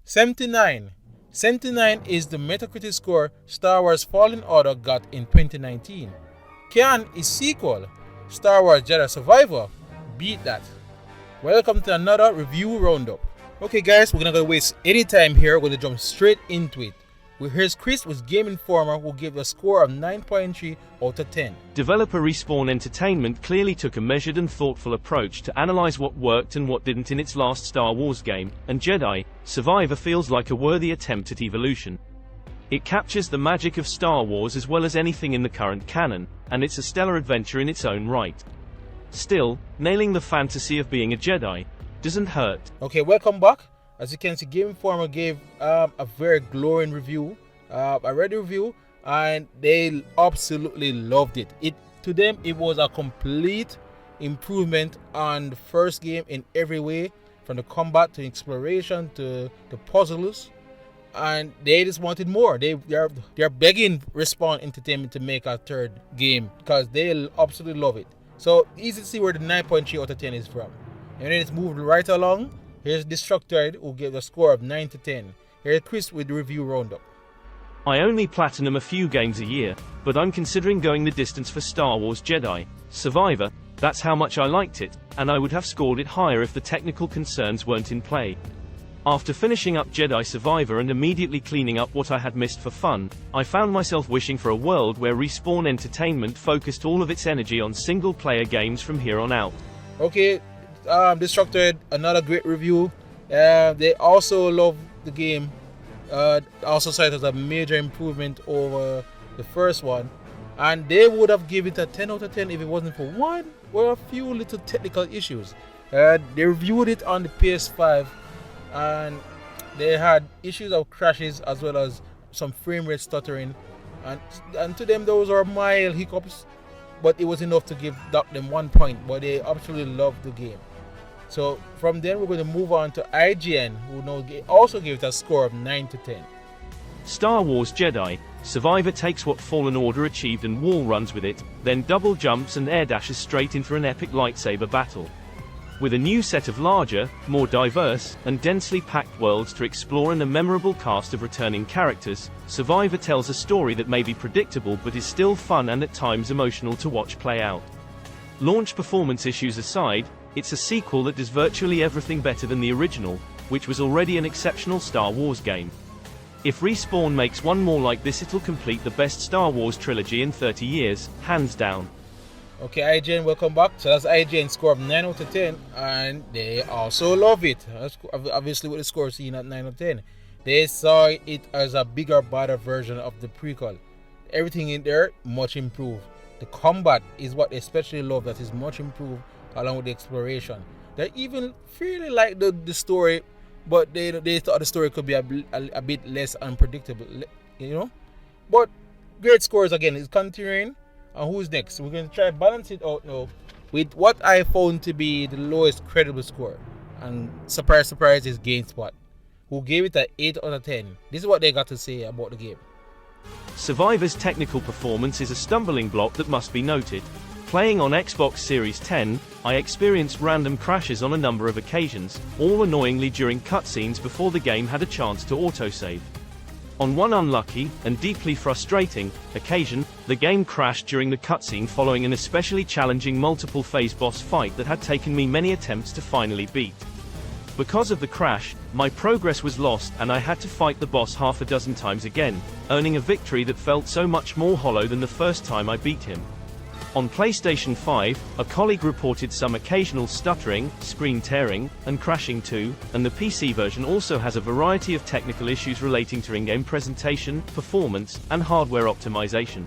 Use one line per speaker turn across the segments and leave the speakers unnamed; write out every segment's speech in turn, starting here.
79. 79 is the Metacritic score Star Wars Fallen Order got in 2019. Can its sequel, Star Wars Jedi Survivor, beat that? Welcome to another review roundup. Okay guys, we're not going to waste any time here. We're going to jump straight into it. Here's Chris with Game Informer, who gave a score of 9.3 out of 10.
Developer Respawn Entertainment clearly took a measured and thoughtful approach to analyze what worked and what didn't in its last Star Wars game, and Jedi Survivor feels like a worthy attempt at evolution. It captures the magic of Star Wars as well as anything in the current canon, and it's a stellar adventure in its own right. Still, nailing the fantasy of being a Jedi doesn't hurt.
Okay, welcome back. As you can see, Game Informer gave a very glowing review. I read the review and they absolutely loved it. To them, it was a complete improvement on the first game in every way, from the combat to exploration to the puzzles, and they just wanted more. They're begging Respawn Entertainment to make a third game because they absolutely love it. So easy to see where the 9.3 out of 10 is from. And then it's moved right along. Here's Destructoid, who gave a score of 9 to 10. Here's Chris with the review roundup.
I only platinum a few games a year, but I'm considering going the distance for Star Wars Jedi Survivor. That's how much I liked it, and I would have scored it higher if the technical concerns weren't in play. After finishing up Jedi Survivor and immediately cleaning up what I had missed for fun, I found myself wishing for a world where Respawn Entertainment focused all of its energy on single-player games from here on out.
Okay, Destructoid, another great review. They also love the game. Also saw it as a major improvement over the first one, and they would have given it a 10 out of 10 if it wasn't for one or a few little technical issues. They reviewed it on the PS5, and they had issues of crashes as well as some frame rate stuttering, and to them those are mild hiccups, but it was enough to give them 1 point. But they absolutely loved the game. So from then we're going to move on to IGN, who also gave it a score of 9 to 10.
Star Wars Jedi Survivor takes what Fallen Order achieved and wall runs with it, then double jumps and air dashes straight into an epic lightsaber battle. With a new set of larger, more diverse, and densely packed worlds to explore and a memorable cast of returning characters, Survivor tells a story that may be predictable but is still fun and at times emotional to watch play out. Launch performance issues aside, it's a sequel that does virtually everything better than the original, which was already an exceptional Star Wars game. If Respawn makes one more like this, it'll complete the best Star Wars trilogy in 30 years, hands down.
Okay, IGN, welcome back. So that's IGN score of 9 out of 10, and they also love it. That's obviously with the score seen at 9 out of 10. They saw it as a bigger, better version of the prequel. Everything in there, much improved. The combat is what they especially love, that is much improved, along with the exploration. They even really like the story, but they thought the story could be a bit less unpredictable, you know. But great scores again. It's continuing. And who's next? We're going to try to balance it out now with what I found to be the lowest credible score. And surprise, surprise, is GameSpot, who gave it an 8 out of 10. This is what they got to say about the game.
Survivor's technical performance is a stumbling block that must be noted. Playing on Xbox Series X, I experienced random crashes on a number of occasions, all annoyingly during cutscenes before the game had a chance to autosave. On one unlucky, and deeply frustrating, occasion, the game crashed during the cutscene following an especially challenging multiple-phase boss fight that had taken me many attempts to finally beat. Because of the crash, my progress was lost and I had to fight the boss half a dozen times again, earning a victory that felt so much more hollow than the first time I beat him. On PlayStation 5, a colleague reported some occasional stuttering, screen tearing, and crashing too, and the PC version also has a variety of technical issues relating to in-game presentation, performance, and hardware optimization.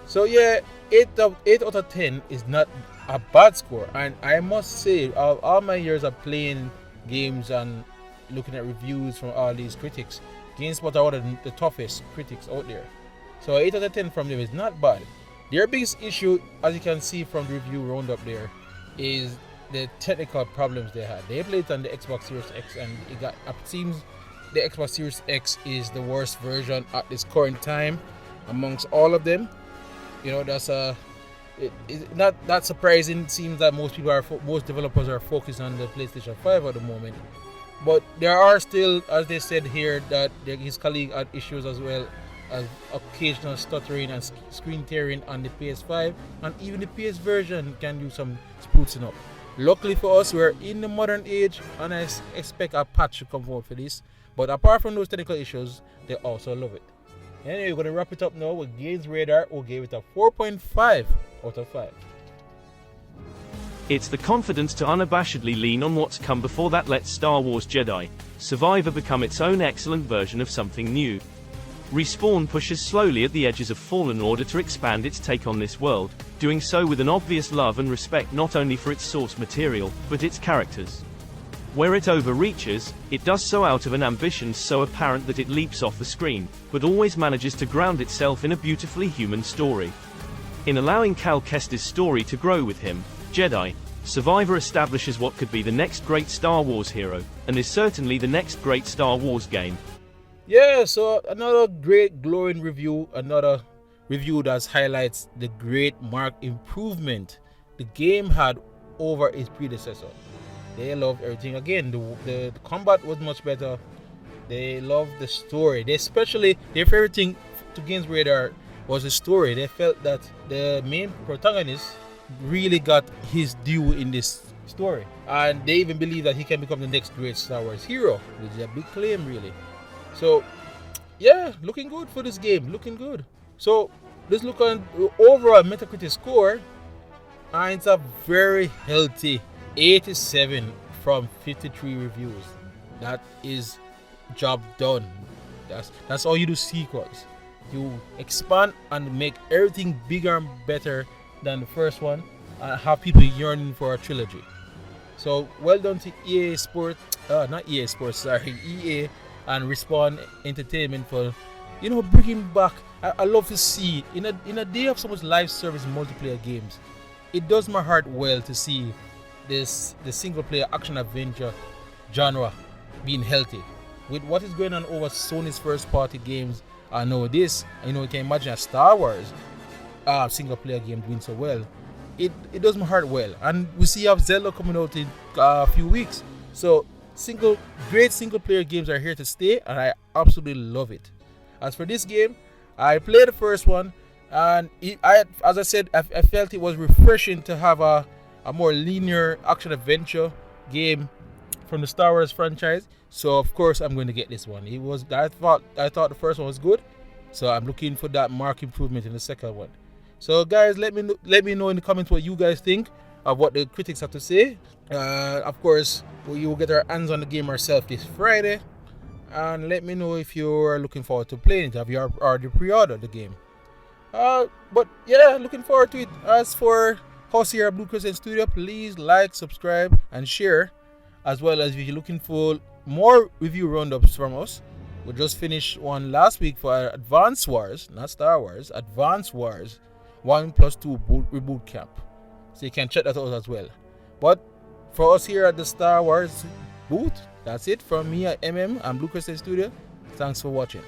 So yeah, 8 out of 10 is not a bad score, and I must say, all my years of playing games and looking at reviews from all these critics, GameSpot are one of the toughest critics out there. So 8 out of 10 from them is not bad. Their biggest issue, as you can see from the review roundup there, is the technical problems they had. They played it on the Xbox Series X, and it seems the Xbox Series X is the worst version at this current time amongst all of them. You know, that's it's not that surprising. It seems that most developers are focused on the PlayStation 5 at the moment. But there are still, as they said here, that his colleague had issues as well as occasional stuttering and screen tearing on the PS5, and even the PS version can do some sprucing up. Luckily for us, we're in the modern age, and I expect a patch to come out for this. But apart from those technical issues, they also love it. Anyway, we're going to wrap it up now with Games Radar, who gave it a 4.5 out of 5.
It's the confidence to unabashedly lean on what's come before that lets Star Wars Jedi Survivor become its own excellent version of something new. Respawn pushes slowly at the edges of Fallen Order to expand its take on this world, doing so with an obvious love and respect not only for its source material, but its characters. Where it overreaches, it does so out of an ambition so apparent that it leaps off the screen, but always manages to ground itself in a beautifully human story. In allowing Cal Kestis' story to grow with him, Jedi Survivor establishes what could be the next great Star Wars hero, and is certainly the next great Star Wars game.
Yeah, so another great glowing review, another review that highlights the great mark improvement the game had over its predecessor. They loved everything. Again, the combat was much better. They loved the story. They especially, their favorite thing to Games Radar was the story. They felt that the main protagonist really got his due in this story, and they even believe that he can become the next great Star Wars hero, which is a big claim, really. So yeah, looking good for this game, looking good. So let's look on the overall Metacritic score, and it's a very healthy 87 from 53 reviews. That is job done. That's all you do, sequels. You expand and make everything bigger and better than the first one, and have people yearning for a trilogy. So well done to EA Sports, not EA Sports, sorry, EA and Respawn Entertainment for, bringing back. I love to see in a day of so much live service multiplayer games. It does my heart well to see the single player action adventure genre being healthy. With what is going on over Sony's first party games, I know this. You can imagine a Star Wars single player game doing so well. It does my heart well, and we see how Zelda coming out in a few weeks. So great single player games are here to stay, and I absolutely love it. As for this game, I played the first one, and as I said, I felt it was refreshing to have a more linear action adventure game from the Star Wars franchise. So of course I'm going to get this one. I thought the first one was good, so I'm looking for that mark improvement in the second one. So guys, let me know in the comments what you guys think of what the critics have to say. Of course, we will get our hands on the game ourselves this Friday, and let me know if you're looking forward to playing it. Have you already pre-ordered the game? But yeah, looking forward to it. As for House here at Blue Crescent Studio, please like, subscribe, and share. As well as if you're looking for more review roundups from us, we just finished one last week for Advance Wars, not Star Wars, Advance Wars 1+2 Reboot Camp. So you can check that out as well. But for us here at the Star Wars booth, that's it from me at MM and Blue Crescent Studio. Thanks for watching.